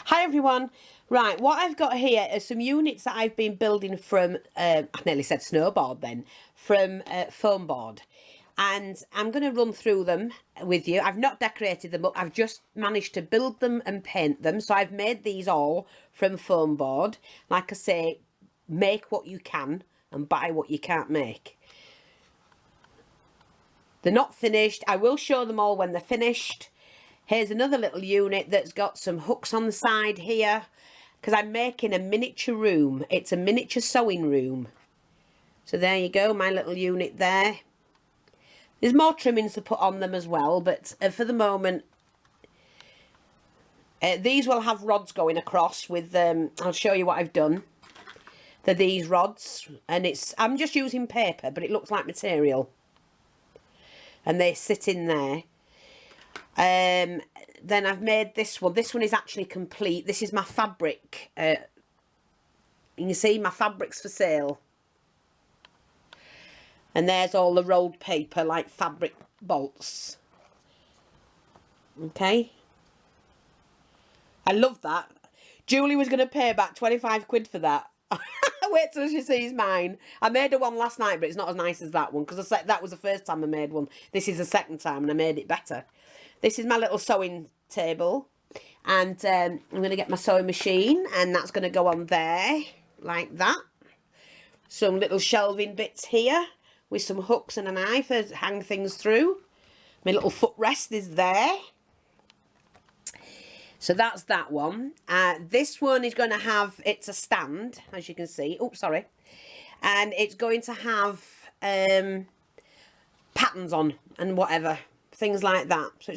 Hi everyone. Right, what I've got here are some units that I've been building from, I nearly said snowboard then, from foam board. And I'm going to run through them with you. I've not decorated them up, I've just managed to build them and paint them. So I've made these all from foam board. Like I say, make what you can and buy what you can't make. They're not finished. I will show them all when they're finished. Here's another little unit that's got some hooks on the side here because I'm making a miniature room. It's a miniature sewing room. So there you go, my little unit there. There's more trimmings to put on them as well, but for the moment, these will have rods going across with, I'll show you what I've done. They're these rods, and I'm just using paper, but it looks like material. And they sit in there. Then I've made this one. This one is actually complete. This is my fabric. You can see my fabric's for sale. And there's all the rolled paper, like fabric bolts. Okay. I love that. Julie was going to pay about 25 quid for that. Wait till she sees mine. I made her one last night, but it's not as nice as that one, because that was the first time I made one. This is the second time, and I made it better. This is my little sewing table, and I'm going to get my sewing machine, and that's going to go on there, like that. Some little shelving bits here, with some hooks and a knife to hang things through. My little footrest is there. So that's that one. This one is going to have, it's a stand, as you can see. Oh, sorry. And it's going to have patterns on and whatever, things like that. So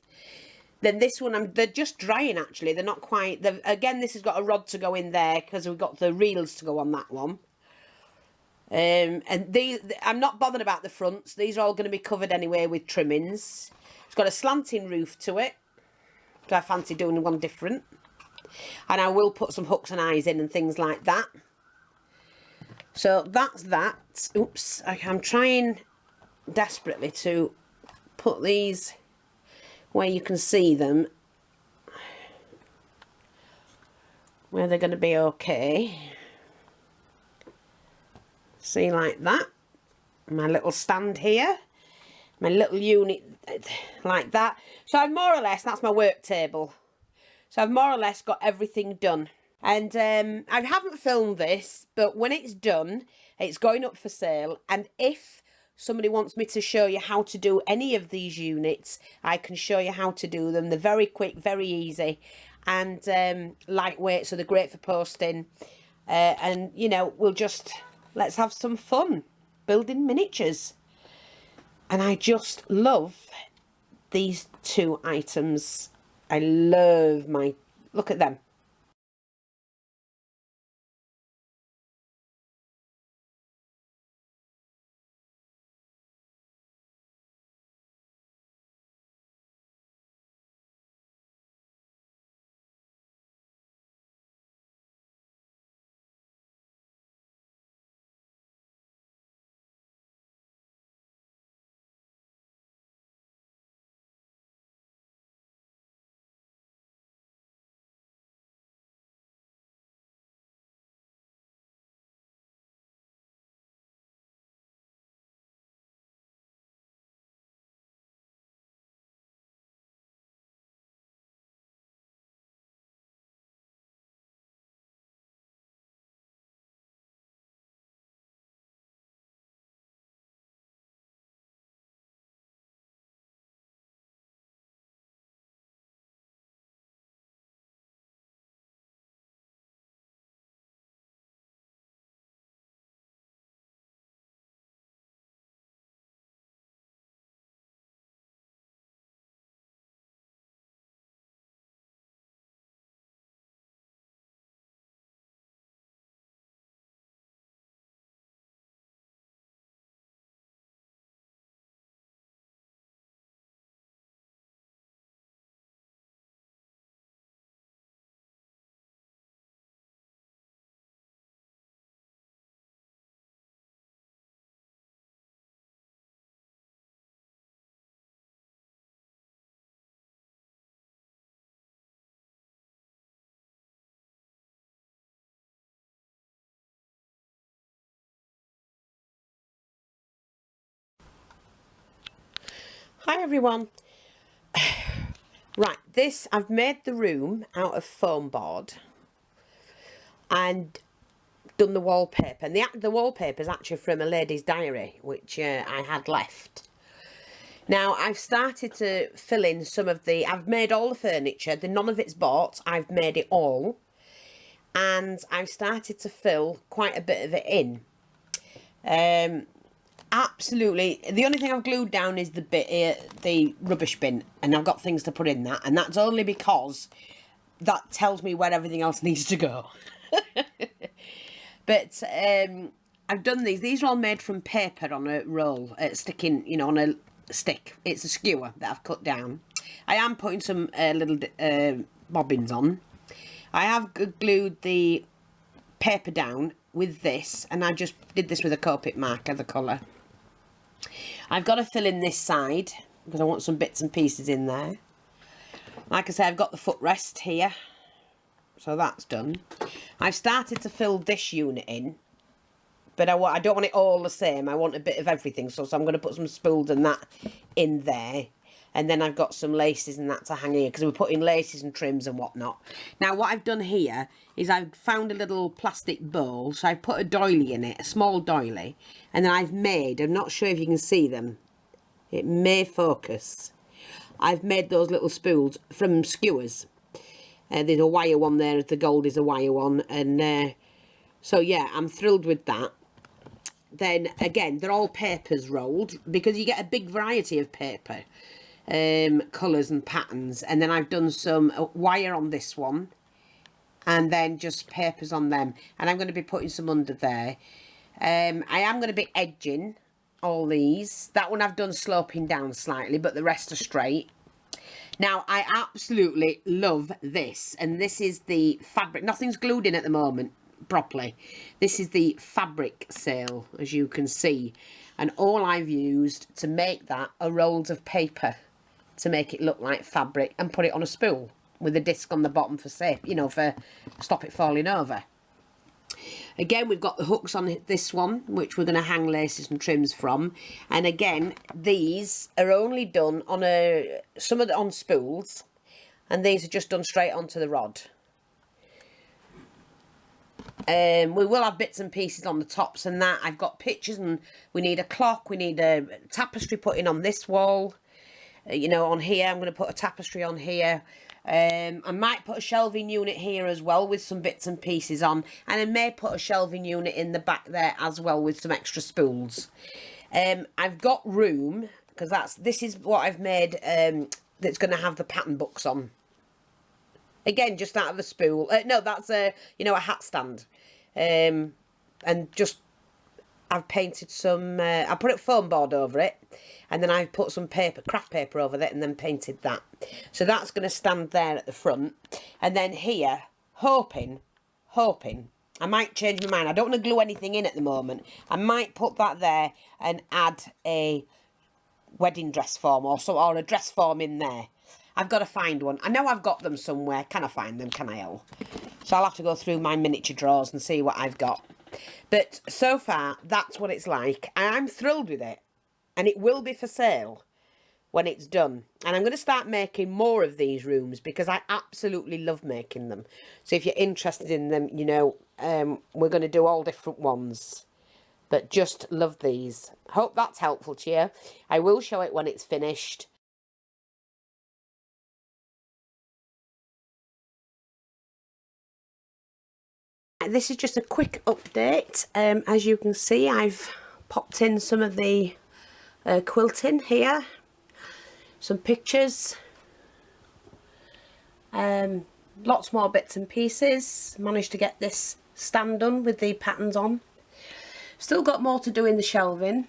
then this one, they're just drying actually. They're not quite, again, this has got a rod to go in there because we've got the reels to go on that one. And these, I'm not bothered about the fronts. These are all going to be covered anyway with trimmings. It's got a slanting roof to it. I fancy doing one different, and I will put some hooks and eyes in and things like that. So that's that. Oops, I'm trying desperately to put these where you can see them, where they're going to be okay. See, like that. My little stand here, my little unit like that. So I've more or less, that's my work table. So I've more or less got everything done. And I haven't filmed this, but when it's done, it's going up for sale. And if somebody wants me to show you how to do any of these units, I can show you how to do them. They're very quick, very easy, and lightweight, so they're great for posting. And, you know, let's have some fun building miniatures. And I just love these two items. I love look at them. Hi everyone. Right, this, I've made the room out of foam board and done the wallpaper. And the wallpaper is actually from a lady's diary, which I had left. Now, I've started to fill in some of the... I've made all the furniture. None of it's bought. I've made it all. And I've started to fill quite a bit of it in. Absolutely. The only thing I've glued down is the rubbish bin. And I've got things to put in that. And that's only because that tells me where everything else needs to go. But I've done these. These are all made from paper on a roll, sticking, you know, on a stick. It's a skewer that I've cut down. I am putting some little bobbins on. I have glued the paper down with this, and I just did this with a Copic marker, the colour. I've got to fill in this side because I want some bits and pieces in there. Like I say, I've got the footrest here, so that's done. I've started to fill this unit in, but I don't want it all the same. I want a bit of everything, so I'm going to put some spools and that in there. And then I've got some laces and that to hang here, because we're putting laces and trims and whatnot. Now, what I've done here is I've found a little plastic bowl. So I've put a doily in it, a small doily. And then I've made, I'm not sure if you can see them. It may focus. I've made those little spools from skewers. There's a wire one there, the gold is a wire one. And so, yeah, I'm thrilled with that. Then, again, they're all papers rolled, because you get a big variety of paper. Colours and patterns, and then I've done some wire on this one, and then just papers on them, and I'm going to be putting some under there. I am going to be edging all these. That one I've done sloping down slightly, but the rest are straight. Now, I absolutely love this, and this is the fabric. Nothing's glued in at the moment properly. This is the fabric sale, as you can see, and all I've used to make that are rolls of paper to make it look like fabric, and put it on a spool with a disc on the bottom for safe, you know, for stop it falling over. Again, we've got the hooks on this one, which we're going to hang laces and trims from. And again, these are only done on some of on spools, and these are just done straight onto the rod. We will have bits and pieces on the tops and that. I've got pictures, and we need a clock, we need a tapestry putting on this wall. You know, on here, I'm going to put a tapestry on here. I might put a shelving unit here as well with some bits and pieces on. And I may put a shelving unit in the back there as well with some extra spools. I've got room, because this is what I've made that's going to have the pattern books on. Again, just out of a spool. No, that's you know, a hat stand. And just, I've painted some, I put a foam board over it, and then I've put some paper, craft paper over it, and then painted that. So that's going to stand there at the front. And then here, hoping, I might change my mind. I don't want to glue anything in at the moment. I might put that there and add a wedding dress form or a dress form in there. I've got to find one. I know I've got them somewhere. Can I find them? Can I, Elle? So I'll have to go through my miniature drawers and see what I've got. But so far, that's what it's like. I'm thrilled with it. And it will be for sale when it's done. And I'm going to start making more of these rooms, because I absolutely love making them. So if you're interested in them, you know, we're going to do all different ones. But just love these. Hope that's helpful to you. I will show it when it's finished. This is just a quick update. As you can see, I've popped in some of the quilting here, some pictures, lots more bits and pieces. Managed to get this stand done with the patterns on. Still got more to do in the shelving.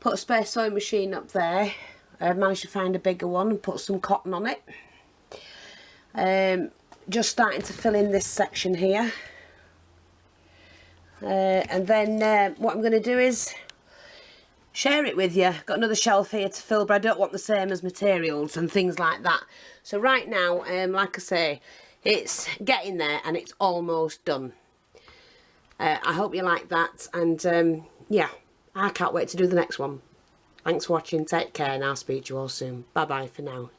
Put a spare sewing machine up there. Managed to find a bigger one and put some cotton on it. Just starting to fill in this section here. And then what I'm going to do is share it with you. Got another shelf here to fill, but I don't want the same as materials and things like that. So right now, like I say, it's getting there and it's almost done. I hope you like that, and yeah, I can't wait to do the next one. Thanks for watching, take care, and I'll speak to you all soon. Bye bye for now.